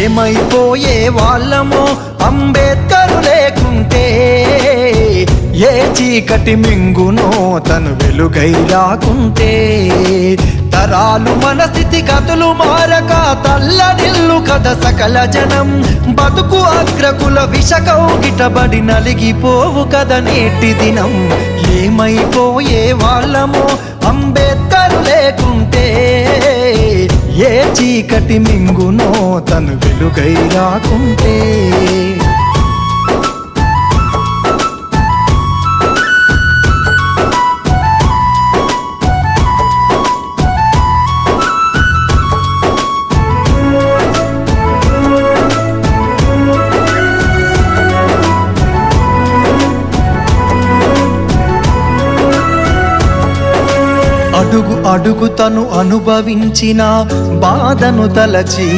ఏమైపోయే వాళ్ళమో అంబేద్కర్ లేకుంటే, ఏ చీకటి మింగునో తను వెలుగై రాకుంటే, తరాలు మన స్థితి గతులు మారక తల్లడిల్లు కథ సకల జనం, బతుకు అగ్రకుల విషకౌగిటబడి నలిగిపోవు కథ నేటి దినం. ఏమైపోయే వాళ్ళమో అంబేద్కర్ లేకుంటే, ఏ చీకటి మింగునో తను వెలుగై రాకుంటే. అడుగు అడుగు తను అనుభవించిన బాధను తలచి